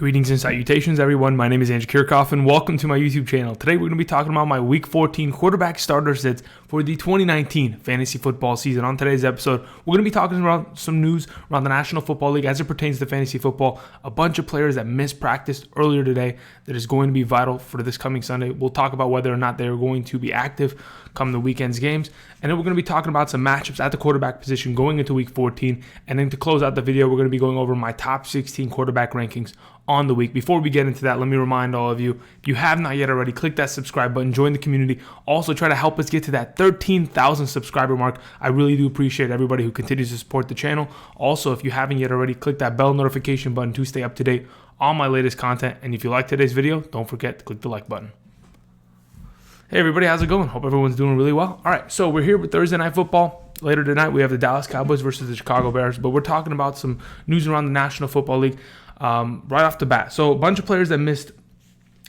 Greetings and salutations, everyone. My name is Andrew Kirchhoff, and welcome to my YouTube channel. Today, we're going to be talking about my Week 14 quarterback starter sits for the 2019 fantasy football season. On today's episode, we're going to be talking about some news around the National Football League as it pertains to fantasy football. A bunch of players that missed practice earlier today that is going to be vital for this coming Sunday. We'll talk about whether or not they are going to be active come the weekend's games. And then we're going to be talking about some matchups at the quarterback position going into Week 14. And then to close out the video, we're going to be going over my top 16 quarterback rankings on the week. Before we get into that, let me remind all of you, if you have not yet already, click that subscribe button, join the community. Also, try to help us get to that 13,000 subscriber mark. I really do appreciate everybody who continues to support the channel. Also, if you haven't yet already, click that bell notification button to stay up to date on my latest content. And if you like today's video, don't forget to click the like button. Hey everybody, how's it going? Hope everyone's doing really well. All right, so we're here with Thursday Night Football. Later tonight, we have the Dallas Cowboys versus the Chicago Bears, but we're talking about some news around the National Football League right off the bat. So a bunch of players that missed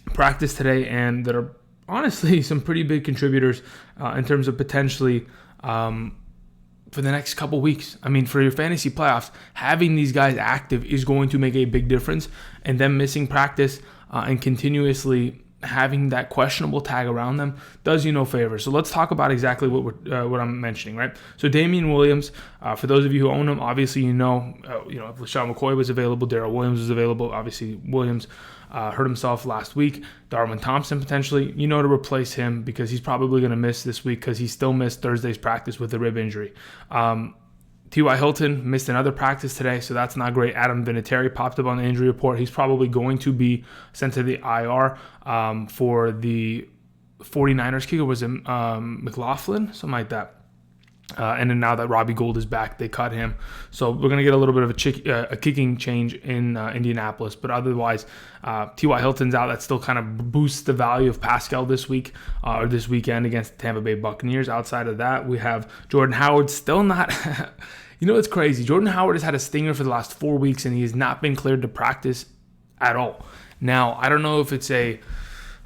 practice today and that are honestly some pretty big contributors in terms of potentially for the next couple weeks. I mean, for your fantasy playoffs, having these guys active is going to make a big difference, and them missing practice and continuously having that questionable tag around them does you no favor. So let's talk about exactly what I'm mentioning, right? So Damian Williams, for those of you who own him, obviously if LaShawn McCoy was available, Darrell Williams was available. Obviously Williams hurt himself last week. Darwin Thompson potentially, to replace him because he's probably going to miss this week because he still missed Thursday's practice with a rib injury. T.Y. Hilton missed another practice today, so that's not great. Adam Vinatieri popped up on the injury report. He's probably going to be sent to the IR for the 49ers kicker. Was it McLaughlin? Something like that. And then now that Robbie Gould is back, they cut him. So we're going to get a little bit of a kicking change in Indianapolis. But otherwise, T.Y. Hilton's out. That still kind of boosts the value of Pascal this week or this weekend against the Tampa Bay Buccaneers. Outside of that, we have Jordan Howard still not... It's crazy. Jordan Howard has had a stinger for the last 4 weeks, and he has not been cleared to practice at all. Now, I don't know if it's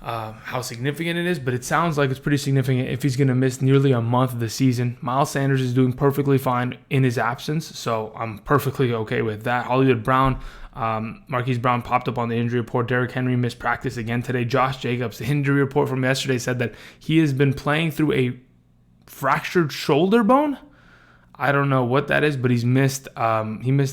how significant it is, but it sounds like it's pretty significant if he's going to miss nearly a month of the season. Miles Sanders is doing perfectly fine in his absence, so I'm perfectly okay with that. Hollywood Brown, Marquise Brown popped up on the injury report. Derrick Henry missed practice again today. Josh Jacobs, the injury report from yesterday said that he has been playing through a fractured shoulder bone. I don't know what that is, but he missed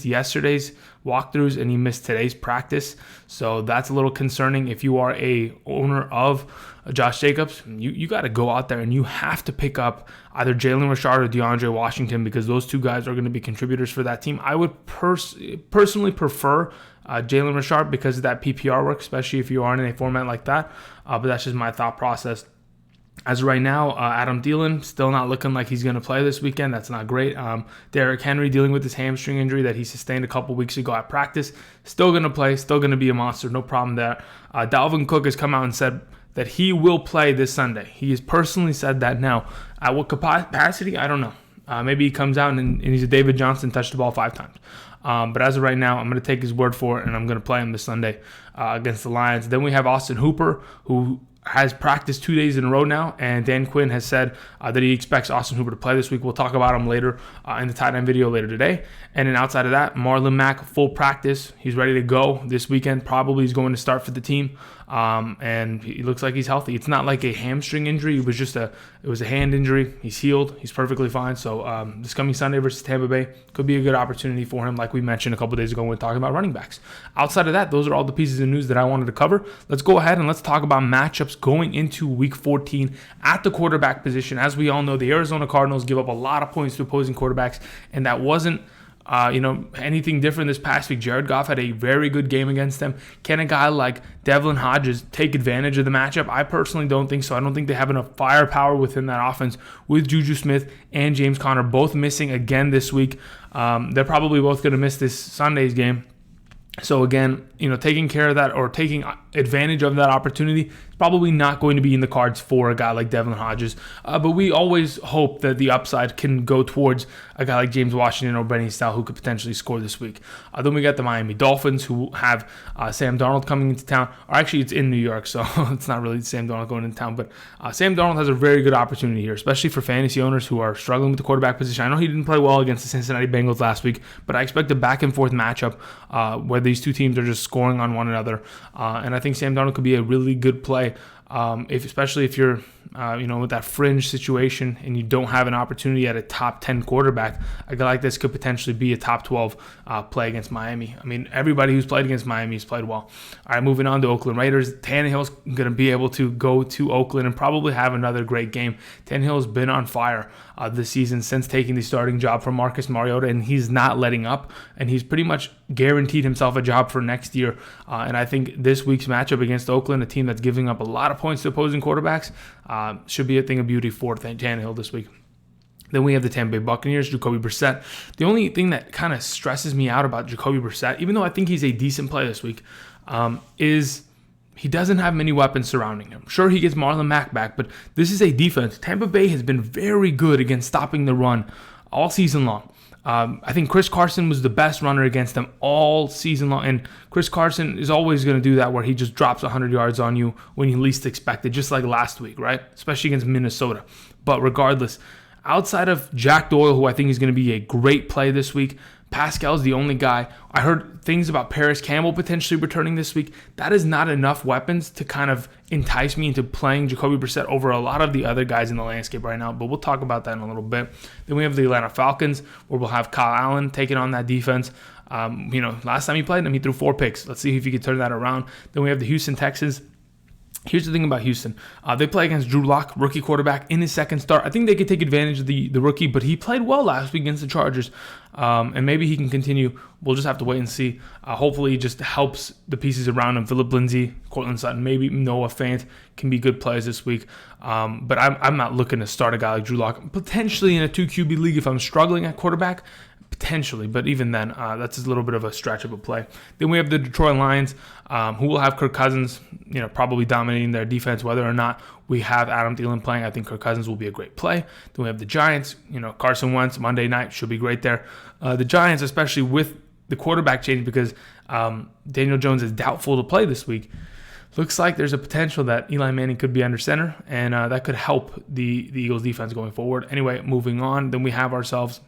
yesterday's walkthroughs and he missed today's practice. So that's a little concerning. If you are a owner of Josh Jacobs, you got to go out there and you have to pick up either Jalen Richard or DeAndre Washington because those two guys are going to be contributors for that team. I would personally prefer Jalen Richard because of that PPR work, especially if you are in a format like that. But that's just my thought process. As of right now, Adam Thielen still not looking like he's going to play this weekend. That's not great. Derrick Henry dealing with his hamstring injury that he sustained a couple weeks ago at practice. Still going to play. Still going to be a monster. No problem there. Dalvin Cook has come out and said that he will play this Sunday. He has personally said that. Now, at what capacity? I don't know. Maybe he comes out and he's a David Johnson, touched the ball 5 times. But as of right now, I'm going to take his word for it, and I'm going to play him this Sunday against the Lions. Then we have Austin Hooper, who has practiced 2 days in a row now, and Dan Quinn has said that he expects Austin Hooper to play this week. We'll talk about him later in the tight end video later today. And then outside of that, Marlon Mack, full practice. He's ready to go this weekend. Probably he's going to start for the team, and he looks like he's healthy. It's not like a hamstring injury. It was a hand injury. He's healed. He's perfectly fine. So this coming Sunday versus Tampa Bay could be a good opportunity for him, like we mentioned a couple days ago when we were talking about running backs. Outside of that, those are all the pieces of news that I wanted to cover. Let's go ahead and let's talk about matchups going into Week 14 at the quarterback position. As we all know, the Arizona Cardinals give up a lot of points to opposing quarterbacks, and that wasn't anything different this past week. Jared Goff had a very good game against them. Can a guy like Devlin Hodges take advantage of the matchup? I personally don't think so. I don't think they have enough firepower within that offense with Juju Smith and James Conner both missing again this week. They're probably both going to miss this Sunday's game. So again, taking care of that or taking advantage of that opportunity Probably not going to be in the cards for a guy like Devlin Hodges, but we always hope that the upside can go towards a guy like James Washington or Benny Snell, who could potentially score this week. Then we got the Miami Dolphins, who have Sam Darnold coming into town. Or actually, it's in New York, so it's not really Sam Darnold going into town. But Sam Darnold has a very good opportunity here, especially for fantasy owners who are struggling with the quarterback position. I know he didn't play well against the Cincinnati Bengals last week, but I expect a back-and-forth matchup where these two teams are just scoring on one another. And I think Sam Darnold could be a really good play. Especially if you're, with that fringe situation and you don't have an opportunity at a top 10 quarterback, a guy like this could potentially be a top 12 play against Miami. I mean, everybody who's played against Miami has played well. All right, moving on to Oakland Raiders. Tannehill's going to be able to go to Oakland and probably have another great game. Tannehill's been on fire this season since taking the starting job from Marcus Mariota, and he's not letting up, and he's pretty much guaranteed himself a job for next year. And I think this week's matchup against Oakland, a team that's giving up a lot of points to opposing quarterbacks, should be a thing of beauty for Tannehill this week. Then we have the Tampa Bay Buccaneers, Jacoby Brissett. The only thing that kind of stresses me out about Jacoby Brissett, even though I think he's a decent play this week, is he doesn't have many weapons surrounding him. Sure, he gets Marlon Mack back, but this is a defense. Tampa Bay has been very good against stopping the run all season long. I think Chris Carson was the best runner against them all season long, and Chris Carson is always going to do that where he just drops 100 yards on you when you least expect it, just like last week, right? Especially against Minnesota. But regardless, outside of Jack Doyle, who I think is going to be a great play this week, Pascal's the only guy. I heard things about Paris Campbell potentially returning this week. That is not enough weapons to kind of entice me into playing Jacoby Brissett over a lot of the other guys in the landscape right now, but we'll talk about that in a little bit. Then we have the Atlanta Falcons, where we'll have Kyle Allen taking on that defense. Last time he played them, he threw 4 picks. Let's see if he can turn that around. Then we have the Houston Texans. Here's the thing about Houston. They play against Drew Lock, rookie quarterback, in his second start. I think they could take advantage of the rookie, but he played well last week against the Chargers, and maybe he can continue. We'll just have to wait and see. Hopefully, he just helps the pieces around him. Phillip Lindsay, Cortland Sutton, maybe Noah Fant can be good players this week. But I'm not looking to start a guy like Drew Lock. Potentially in a 2 QB league if I'm struggling at quarterback. Potentially, but even then, that's a little bit of a stretch of a play. Then we have the Detroit Lions, who will have Kirk Cousins, probably dominating their defense. Whether or not we have Adam Thielen playing, I think Kirk Cousins will be a great play. Then we have the Giants, Carson Wentz, Monday night should be great there. The Giants, especially with the quarterback change, because Daniel Jones is doubtful to play this week. Looks like there's a potential that Eli Manning could be under center, and that could help the Eagles defense going forward. Anyway, moving on, then we have ourselves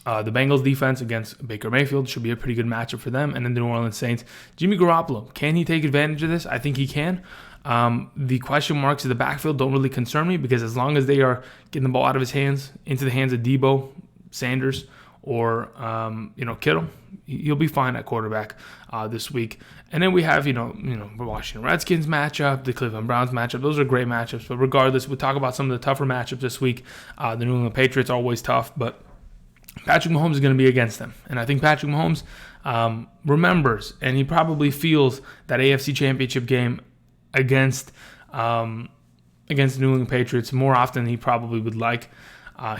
the Bengals defense against Baker Mayfield. Should be a pretty good matchup for them. And then the New Orleans Saints. Jimmy Garoppolo, can he take advantage of this? I think he can. The question marks in the backfield don't really concern me, because as long as they are getting the ball out of his hands into the hands of Debo, Sanders, or Kittle, he'll be fine at quarterback this week. And then we have the Washington Redskins matchup, the Cleveland Browns matchup. Those are great matchups. But regardless, we'll talk about some of the tougher matchups this week. The New England Patriots are always tough, but Patrick Mahomes is going to be against them. And I think Patrick Mahomes remembers, and he probably feels that AFC Championship game against the New England Patriots more often than he probably would like.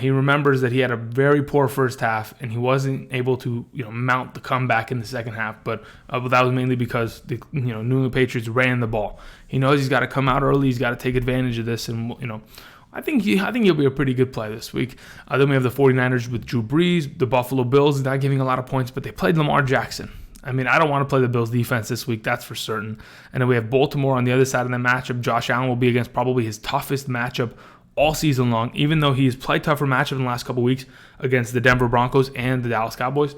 He remembers that he had a very poor first half, and he wasn't able to mount the comeback in the second half. But that was mainly because the New England Patriots ran the ball. He knows he's got to come out early. He's got to take advantage of this, and I think he'll be a pretty good play this week. Then we have the 49ers with Drew Brees. The Buffalo Bills not giving a lot of points, but they played Lamar Jackson. I mean, I don't want to play the Bills defense this week, that's for certain. And then we have Baltimore on the other side of the matchup. Josh Allen will be against probably his toughest matchup all season long, even though he's played tougher matchup in the last couple weeks against the Denver Broncos and the Dallas Cowboys.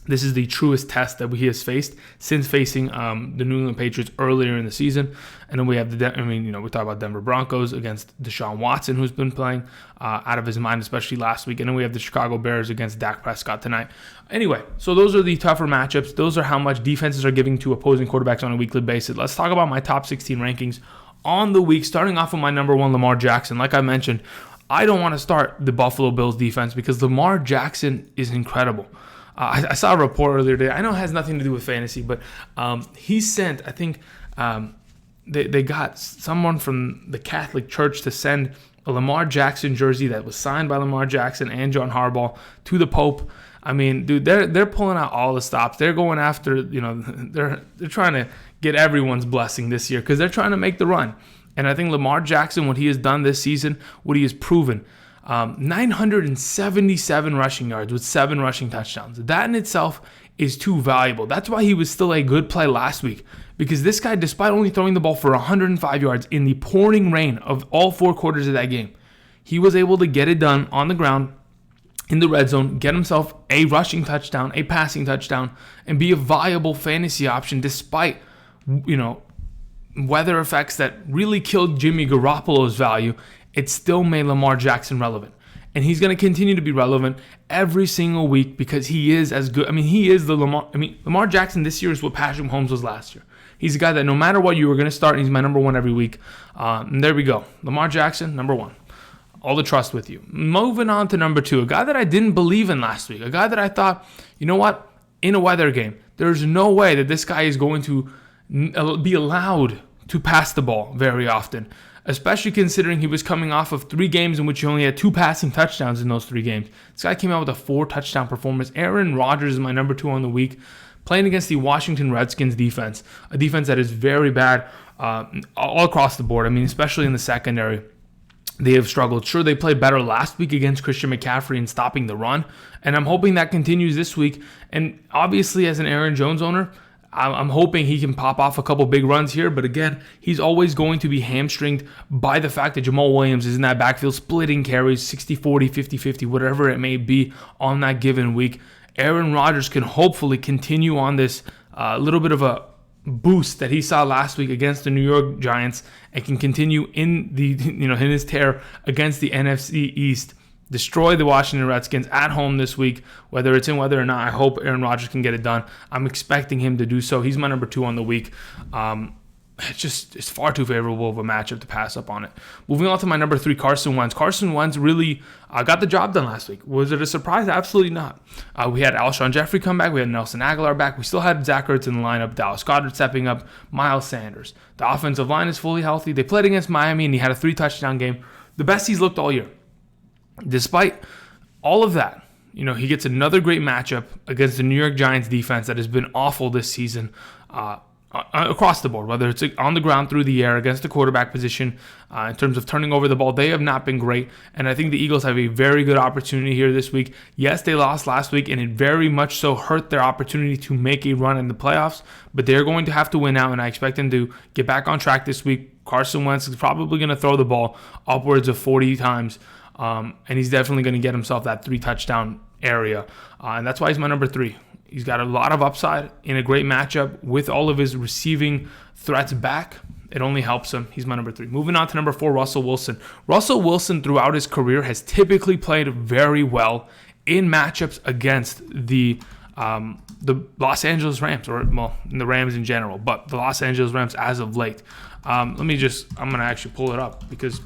This is the truest test that he has faced since facing the New England Patriots earlier in the season. And then we have we talk about Denver Broncos against Deshaun Watson, who's been playing out of his mind, especially last week. And then we have the Chicago Bears against Dak Prescott tonight. Anyway, so those are the tougher matchups. Those are how much defenses are giving to opposing quarterbacks on a weekly basis. Let's talk about my top 16 rankings on the week, starting off with my number 1, Lamar Jackson. Like I mentioned, I don't want to start the Buffalo Bills defense because Lamar Jackson is incredible. I saw a report earlier today. I know it has nothing to do with fantasy, but he sent, I think they got someone from the Catholic Church to send a Lamar Jackson jersey that was signed by Lamar Jackson and John Harbaugh to the Pope. I mean, dude, they're pulling out all the stops. They're going after, they're trying to get everyone's blessing this year because they're trying to make the run. And I think Lamar Jackson, what he has done this season, what he has proven, 977 rushing yards with 7 rushing touchdowns. That in itself is too valuable. That's why he was still a good play last week, because this guy, despite only throwing the ball for 105 yards in the pouring rain of all 4 quarters of that game, he was able to get it done on the ground in the red zone, get himself a rushing touchdown, a passing touchdown, and be a viable fantasy option despite, weather effects that really killed Jimmy Garoppolo's value. It still made Lamar Jackson relevant. And he's going to continue to be relevant every single week because he is as good. I mean, he is the Lamar. I mean, Lamar Jackson this year is what Patrick Mahomes was last year. He's a guy that no matter what, you were going to start, and he's my number 1 every week. And there we go. Lamar Jackson, number 1. All the trust with you. Moving on to number 2, a guy that I didn't believe in last week. A guy that I thought, you know what? In a weather game, there's no way that this guy is going to be allowed to pass the ball very often, especially considering he was coming off of 3 games in which he only had 2 passing touchdowns in those 3 games. This guy came out with a 4-touchdown performance. Aaron Rodgers is my number 2 on the week, playing against the Washington Redskins defense, a defense that is very bad all across the board. I mean, especially in the secondary. They have struggled. Sure, they played better last week against Christian McCaffrey in stopping the run, and I'm hoping that continues this week. And obviously, as an Aaron Jones owner, I'm hoping he can pop off a couple big runs here, but again, he's always going to be hamstringed by the fact that Jamal Williams is in that backfield splitting carries 60-40, 50-50, whatever it may be on that given week. Aaron Rodgers can hopefully continue on this little bit of a boost that he saw last week against the New York Giants and can continue in his tear against the NFC East. Destroy the Washington Redskins at home this week, whether it's in weather or not. I hope Aaron Rodgers can get it done. I'm expecting him to do so. He's my number 2 on the week. It's far too favorable of a matchup to pass up on it. Moving on to my number 3, Carson Wentz. Carson Wentz really got the job done last week. Was it a surprise? Absolutely not. We had Alshon Jeffrey come back. We had Nelson Aguilar back. We still had Zach Ertz in the lineup. Dallas Goedert stepping up. Miles Sanders. The offensive line is fully healthy. They played against Miami, and he had a 3-touchdown game. The best he's looked all year. Despite all of that, he gets another great matchup against the New York Giants defense that has been awful this season across the board, whether it's on the ground, through the air, against the quarterback position. In terms of turning over the ball, they have not been great, and I think the Eagles have a very good opportunity here this week. Yes, they lost last week, and it very much so hurt their opportunity to make a run in the playoffs, but they're going to have to win out, and I expect them to get back on track this week. Carson Wentz is probably going to throw the ball upwards of 40 times, and he's definitely going to get himself that 3-touchdown area, and that's why he's my number 3. He's got a lot of upside in a great matchup with all of his receiving threats back. It only helps him. He's my number 3. Moving on to number 4, Russell Wilson. Russell Wilson, throughout his career, has typically played very well in matchups against the Los Angeles Rams, in the Rams in general, but the Los Angeles Rams as of late. I'm going to actually pull it up because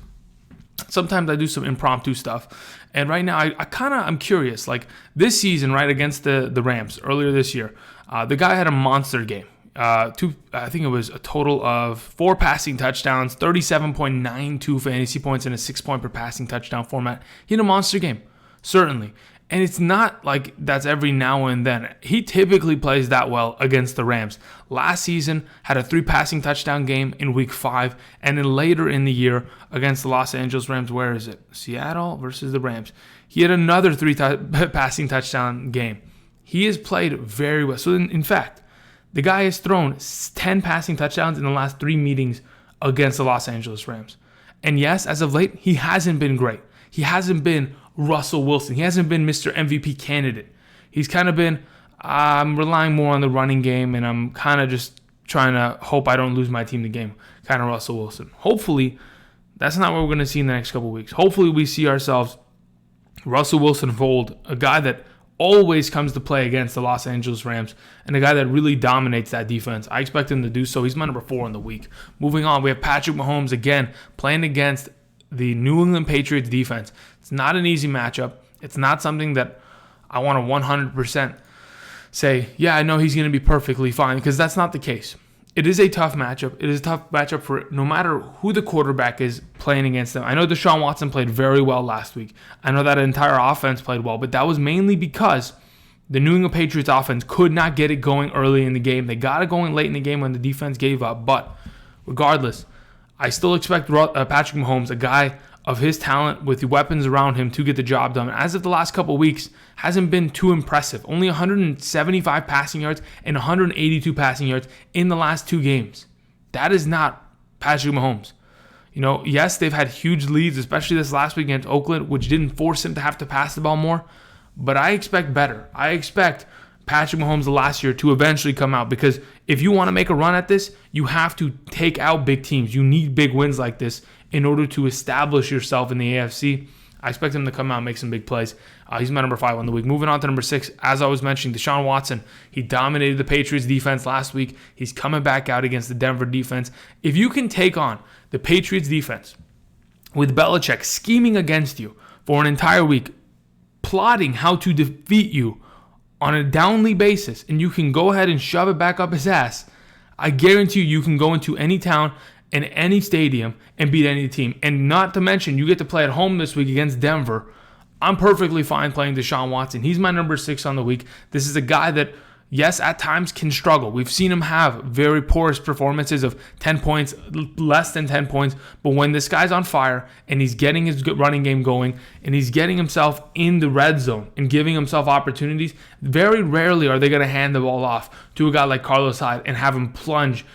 sometimes I do some impromptu stuff. And right now, I'm curious. Like this season, right, against the Rams earlier this year, the guy had a monster game. I think it was a total of 4 passing touchdowns, 37.92 fantasy points in a 6-point per passing touchdown format. He had a monster game, certainly. And it's not like that's every now and then. He typically plays that well against the Rams. Last season, had a 3 passing touchdown game in week 5. And then later in the year, against the Los Angeles Rams, where is it? Seattle versus the Rams. He had another 3 passing touchdown game. He has played very well. So in fact, the guy has thrown 10 passing touchdowns in the last 3 meetings against the Los Angeles Rams. And yes, as of late, he hasn't been great. He hasn't been Russell Wilson. He hasn't been Mr. MVP candidate. He's kind of been, I'm relying more on the running game, and I'm kind of just trying to hope I don't lose my team the game, kind of Russell Wilson. Hopefully, that's not what we're going to see in the next couple of weeks. Hopefully, we see ourselves Russell Wilson fold, a guy that always comes to play against the Los Angeles Rams, and a guy that really dominates that defense. I expect him to do so. He's my number 4 in the week. Moving on, we have Patrick Mahomes again playing against the New England Patriots defense. It's not an easy matchup. It's not something that I want to 100% say, yeah, I know he's going to be perfectly fine, because that's not the case. It is a tough matchup. It is a tough matchup for no matter who the quarterback is playing against them. I know Deshaun Watson played very well last week. I know that entire offense played well, but that was mainly because The New England Patriots offense could not get it going early in the game. They got it going late in the game when the defense gave up. But regardless, I still expect Patrick Mahomes, a guy of his talent with the weapons around him, to get the job done. As of the last couple of weeks, hasn't been too impressive. Only 175 passing yards and 182 passing yards in the last 2 games. That is not Patrick Mahomes. Yes, they've had huge leads, especially this last week against Oakland, which didn't force him to have to pass the ball more. But I expect better. I expect Patrick Mahomes the last year to eventually come out, because if you want to make a run at this, you have to take out big teams. You need big wins like this in order to establish yourself in the AFC. I expect him to come out and make some big plays. He's my number 5 on the week. Moving on to number 6, as I was mentioning, Deshaun Watson. He dominated the Patriots defense last week. He's coming back out against the Denver defense. If you can take on the Patriots defense with Belichick scheming against you for an entire week, plotting how to defeat you on a downly basis, and you can go ahead and shove it back up his ass, I guarantee you can go into any town and any stadium and beat any team. And not to mention, you get to play at home this week against Denver. I'm perfectly fine playing Deshaun Watson. He's my number 6 on the week. This is a guy that, yes, at times can struggle. We've seen him have very porous performances of 10 points, less than 10 points. But when this guy's on fire and he's getting his running game going and he's getting himself in the red zone and giving himself opportunities, very rarely are they going to hand the ball off to a guy like Carlos Hyde and have him plunge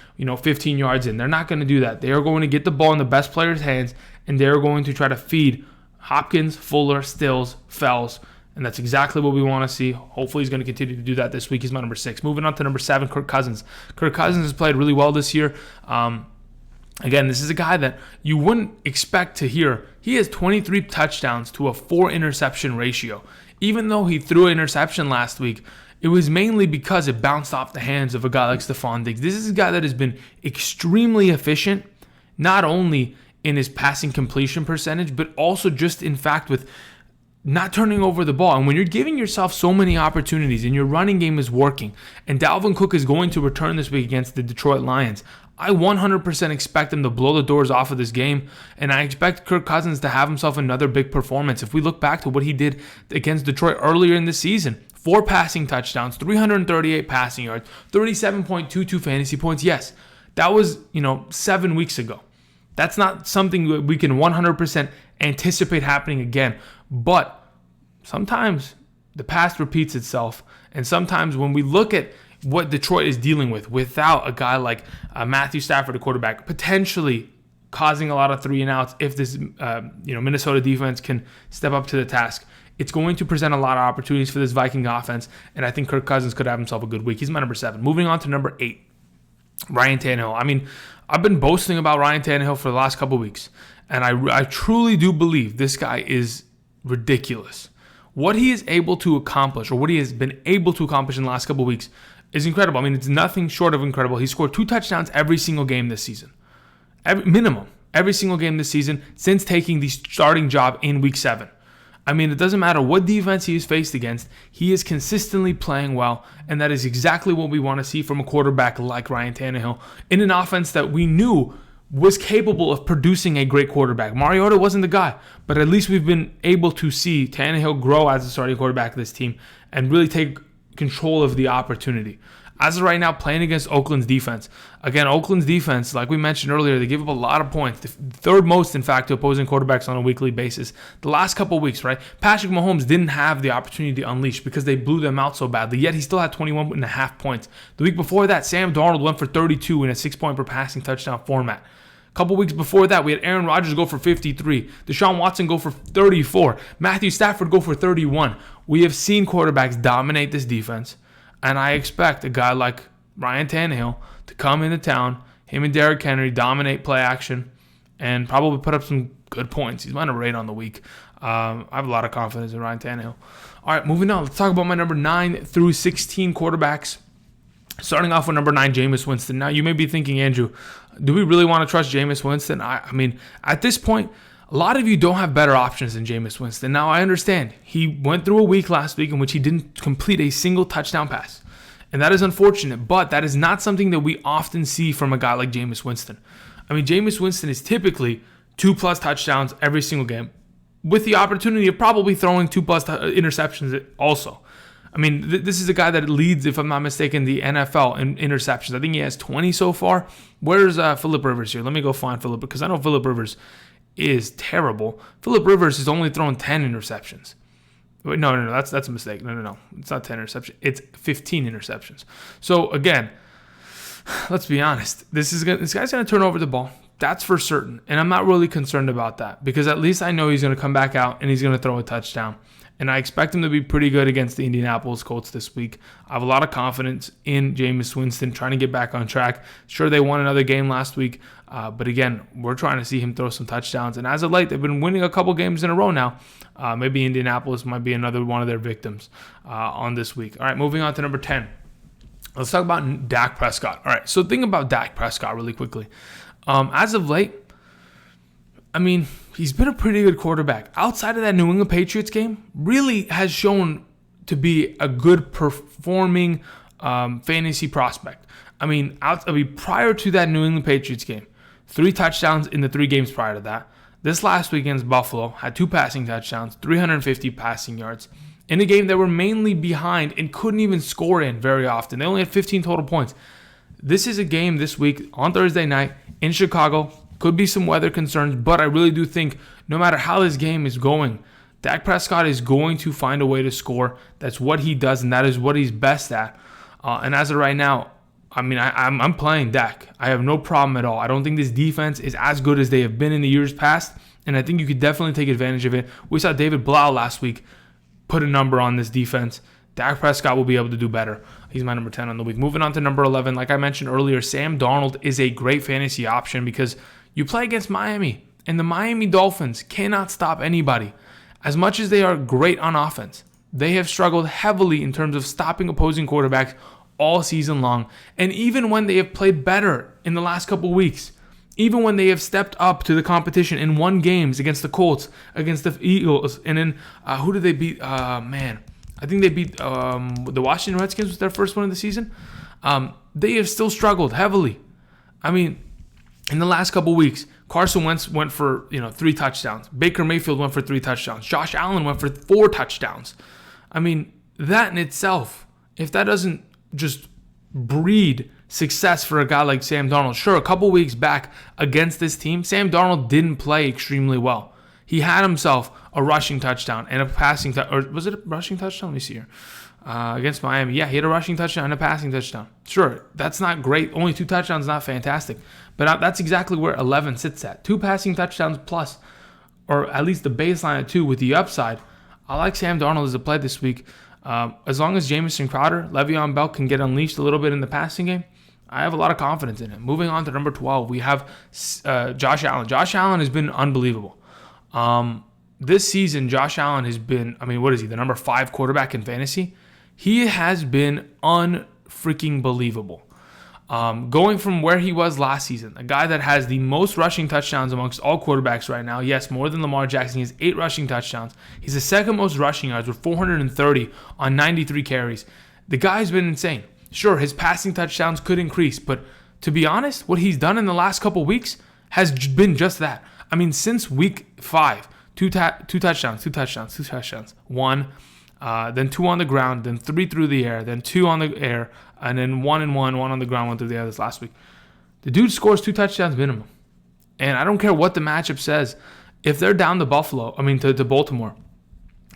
15 yards in. They're not going to do that. They are going to get the ball in the best player's hands, and they're going to try to feed Hopkins, Fuller, Stills, Fells. And that's exactly what we want to see. Hopefully he's going to continue to do that this week. He's my number 6. Moving on to number 7, Kirk Cousins. Kirk Cousins has played really well this year. Again, this is a guy that you wouldn't expect to hear. He has 23 touchdowns to a 4 interception ratio. Even though he threw an interception last week, it was mainly because it bounced off the hands of a guy like Stephon Diggs. This is a guy that has been extremely efficient, not only in his passing completion percentage, but also just in fact with not turning over the ball. And when you're giving yourself so many opportunities and your running game is working, and Dalvin Cook is going to return this week against the Detroit Lions, I 100% expect him to blow the doors off of this game, and I expect Kirk Cousins to have himself another big performance. If we look back to what he did against Detroit earlier in the season, 4 passing touchdowns, 338 passing yards, 37.22 fantasy points. Yes, that was, 7 weeks ago. That's not something that we can 100% anticipate happening again. But sometimes the past repeats itself. And sometimes when we look at what Detroit is dealing with without a guy like Matthew Stafford, a quarterback, potentially causing a lot of 3-and-outs if this Minnesota defense can step up to the task, it's going to present a lot of opportunities for this Viking offense. And I think Kirk Cousins could have himself a good week. He's my number 7. Moving on to number 8, Ryan Tannehill. I've been boasting about Ryan Tannehill for the last couple weeks, and I truly do believe this guy is ridiculous. What he is able to accomplish, or what he has been able to accomplish in the last couple weeks, is incredible. It's nothing short of incredible. He scored 2 touchdowns every single game this season. Every single game this season since taking the starting job in week 7. It doesn't matter what defense he is faced against, he is consistently playing well, and that is exactly what we want to see from a quarterback like Ryan Tannehill in an offense that we knew was capable of producing a great quarterback. Mariota wasn't the guy, but at least we've been able to see Tannehill grow as a starting quarterback of this team and really take control of the opportunity. As of right now, playing against Oakland's defense. Again, Oakland's defense, like we mentioned earlier, they give up a lot of points. The third most, in fact, to opposing quarterbacks on a weekly basis. The last couple of weeks, right? Patrick Mahomes didn't have the opportunity to unleash because they blew them out so badly, yet he still had 21.5 points. The week before that, Sam Darnold went for 32 in a 6-point per passing touchdown format. A couple weeks before that, we had Aaron Rodgers go for 53. Deshaun Watson go for 34. Matthew Stafford go for 31. We have seen quarterbacks dominate this defense. And I expect a guy like Ryan Tannehill to come into town, him and Derrick Henry dominate play action, and probably put up some good points. He's my number 8 on the week. I have a lot of confidence in Ryan Tannehill. All right, moving on. Let's talk about my number 9 through 16 quarterbacks. Starting off with number 9, Jameis Winston. Now, you may be thinking, Andrew, do we really want to trust Jameis Winston? At this point, a lot of you don't have better options than Jameis Winston. Now, I understand. He went through a week last week in which he didn't complete a single touchdown pass. And that is unfortunate, but that is not something that we often see from a guy like Jameis Winston. Jameis Winston is typically 2+ touchdowns every single game, with the opportunity of probably throwing 2+ interceptions also. I mean, this is a guy that leads, if I'm not mistaken, the NFL in interceptions. I think he has 20 so far. Where's Phillip Rivers here? Let me go find Phillip, because I know Phillip Rivers is terrible. Phillip Rivers has only thrown 10 interceptions. Wait, no, that's a mistake. No. It's not 10 interceptions. It's 15 interceptions. So, again, let's be honest. This guy's going to turn over the ball. That's for certain. And I'm not really concerned about that, because at least I know he's going to come back out and he's going to throw a touchdown. And I expect him to be pretty good against the Indianapolis Colts this week. I have a lot of confidence in Jameis Winston trying to get back on track. Sure, they won another game last week, but again, we're trying to see him throw some touchdowns. And as of late, they've been winning a couple games in a row now. Maybe Indianapolis might be another one of their victims on this week. All right, moving on to number 10. Let's talk about Dak Prescott. All right, so think about Dak Prescott really quickly. As of late, I mean, he's been a pretty good quarterback. Outside of that New England Patriots game, really has shown to be a good performing fantasy prospect. I mean, prior to that New England Patriots game, 3 touchdowns in the 3 games prior to that. This last week against Buffalo, had 2 passing touchdowns, 350 passing yards. In a game that were mainly behind and couldn't even score in very often. They only had 15 total points. This is a game this week on Thursday night in Chicago. Could be some weather concerns, but I really do think no matter how this game is going, Dak Prescott is going to find a way to score. That's what he does, and that is what he's best at. And as of right now, I mean, I'm playing Dak. I have no problem at all. I don't think this defense is as good as they have been in the years past, and I think you could definitely take advantage of it. We saw David Blau last week put a number on this defense. Dak Prescott will be able to do better. He's my number 10 on the week. Moving on to number 11, like I mentioned earlier, Sam Darnold is a great fantasy option because you play against Miami, and the Miami Dolphins cannot stop anybody. As much as they are great on offense, they have struggled heavily in terms of stopping opposing quarterbacks all season long. And even when they have played better in the last couple weeks, even when they have stepped up to the competition and won games against the Colts, against the Eagles, and then who did they beat? I think they beat the Washington Redskins was their first one of the season. They have still struggled heavily. I mean, in the last couple weeks, Carson Wentz went for 3 touchdowns. Baker Mayfield went for 3 touchdowns. Josh Allen went for 4 touchdowns. I mean, that in itself, if that doesn't just breed success for a guy like Sam Darnold. Sure, a couple weeks back against this team, Sam Darnold didn't play extremely well. He had himself a rushing touchdown and a passing touchdown. Or was it a rushing touchdown? Let me see here. Against Miami. Yeah, he had a rushing touchdown and a passing touchdown. Sure, that's not great. Only 2 touchdowns, not fantastic. But that's exactly where 11 sits at. 2 passing touchdowns plus, or at least the baseline at 2 with the upside. I like Sam Darnold as a play this week. As long as Jamison Crowder, Le'Veon Bell can get unleashed a little bit in the passing game, I have a lot of confidence in him. Moving on to number 12, we have Josh Allen. Josh Allen has been unbelievable. This season, Josh Allen has been, what is he, the number 5 quarterback in fantasy? He has been unfreaking believable. Going from where he was last season, a guy that has the most rushing touchdowns amongst all quarterbacks right now. Yes, more than Lamar Jackson. He has 8 rushing touchdowns. He's the second most rushing yards with 430 on 93 carries. The guy's been insane. Sure, his passing touchdowns could increase, but to be honest, what he's done in the last couple weeks has been just that. Since week 5, two touchdowns. 1, then 2 on the ground, then 3 through the air, then 2 on the air, and then 1 and 1 on the ground, 1 through the air this last week. The dude scores 2 touchdowns minimum. And I don't care what the matchup says. If they're down to Baltimore,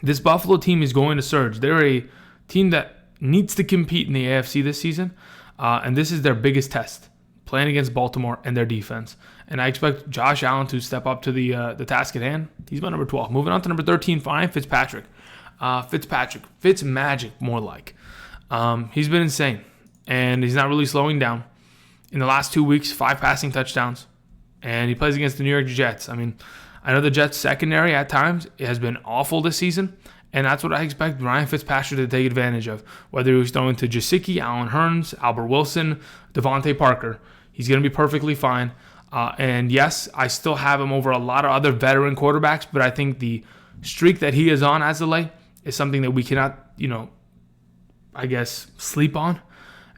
this Buffalo team is going to surge. They're a team that needs to compete in the AFC this season, and this is their biggest test, playing against Baltimore and their defense. And I expect Josh Allen to step up to the task at hand. He's my number 12. Moving on to number 13, fine, Fitzpatrick. Fitzmagic, more like. He's been insane, and he's not really slowing down. In the last 2 weeks, 5 passing touchdowns, and he plays against the New York Jets. I know the Jets' secondary at times has been awful this season, and that's what I expect Ryan Fitzpatrick to take advantage of. Whether he was throwing to Gesicki, Allen Hurns, Albert Wilson, Devontae Parker, he's going to be perfectly fine. And yes, I still have him over a lot of other veteran quarterbacks, but I think the streak that he is on as of late is something that we cannot, sleep on.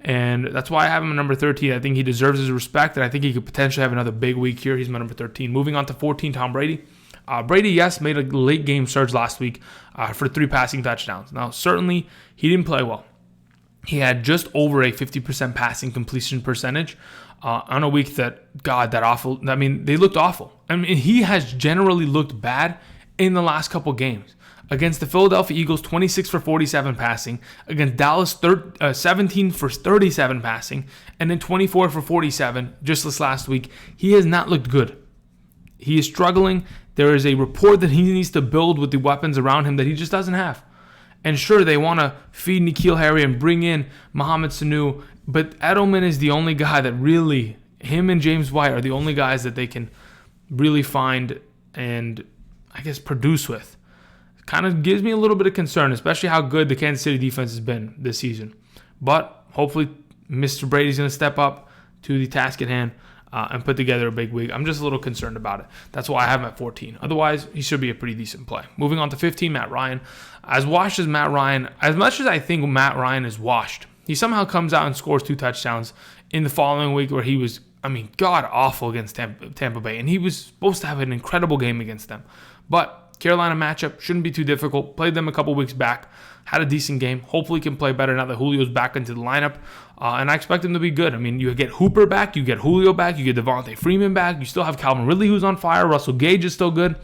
And that's why I have him at number 13. I think he deserves his respect, and I think he could potentially have another big week here. He's my number 13. Moving on to 14, Tom Brady. Brady, yes, made a late game surge last week for 3 passing touchdowns. Now, certainly, he didn't play well. He had just over a 50% passing completion percentage on a week that, God, that awful. I mean, they looked awful. I mean, he has generally looked bad in the last couple games. Against the Philadelphia Eagles, 26 for 47 passing. Against Dallas, 17 for 37 passing. And then 24 for 47 just this last week. He has not looked good. He is struggling. There is a rapport that he needs to build with the weapons around him that he just doesn't have. And sure, they want to feed N'Keal Harry and bring in Mohamed Sanu, but Edelman is the only guy that really, him and James White are the only guys that they can really find and, I guess, produce with. Kind of gives me a little bit of concern, especially how good the Kansas City defense has been this season. But hopefully Mr. Brady's going to step up to the task at hand and put together a big week. I'm just a little concerned about it. That's why I have him at 14. Otherwise, he should be a pretty decent play. Moving on to 15, Matt Ryan. As washed as Matt Ryan, as much as I think Matt Ryan is washed, he somehow comes out and scores 2 touchdowns in the following week where he was, god-awful against Tampa Bay. And he was supposed to have an incredible game against them. But Carolina matchup shouldn't be too difficult. Played them a couple weeks back. Had a decent game. Hopefully can play better now that Julio's back into the lineup. And I expect him to be good. I mean, you get Hooper back. You get Julio back. You get Devontae Freeman back. You still have Calvin Ridley who's on fire. Russell Gage is still good.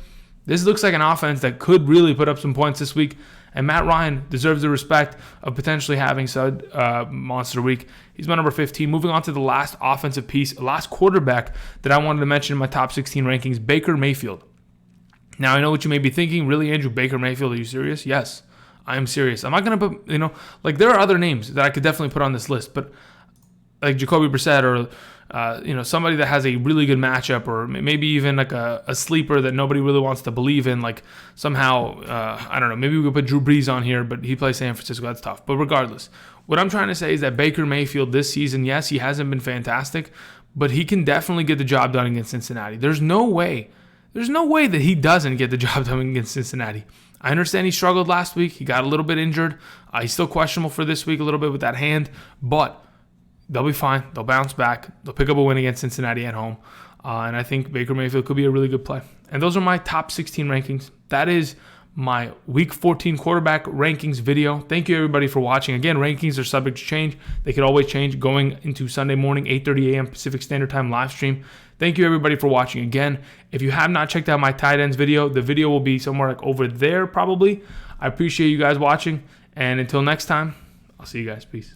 This looks like an offense that could really put up some points this week. And Matt Ryan deserves the respect of potentially having such monster week. He's my number 15. Moving on to the last offensive piece, last quarterback that I wanted to mention in my top 16 rankings, Baker Mayfield. Now, I know what you may be thinking. Really, Andrew, Baker Mayfield, are you serious? Yes, I am serious. I'm not going to put, there are other names that I could definitely put on this list, but like Jacoby Brissett or, somebody that has a really good matchup or maybe even like a sleeper that nobody really wants to believe in, like somehow, I don't know, maybe we could put Drew Brees on here, but he plays San Francisco. That's tough. But regardless, what I'm trying to say is that Baker Mayfield this season, yes, he hasn't been fantastic, but he can definitely get the job done against Cincinnati. There's no way that he doesn't get the job done against Cincinnati. I understand he struggled last week. He got a little bit injured. He's still questionable for this week a little bit with that hand, but they'll be fine. They'll bounce back. They'll pick up a win against Cincinnati at home. And I think Baker Mayfield could be a really good play. And those are my top 16 rankings. That is my Week 14 quarterback rankings video. Thank you, everybody, for watching. Again, rankings are subject to change. They could always change going into Sunday morning, 8:30 a.m. Pacific Standard Time live stream. Thank you, everybody, for watching. Again, if you have not checked out my tight ends video, the video will be somewhere like over there probably. I appreciate you guys watching. And until next time, I'll see you guys. Peace.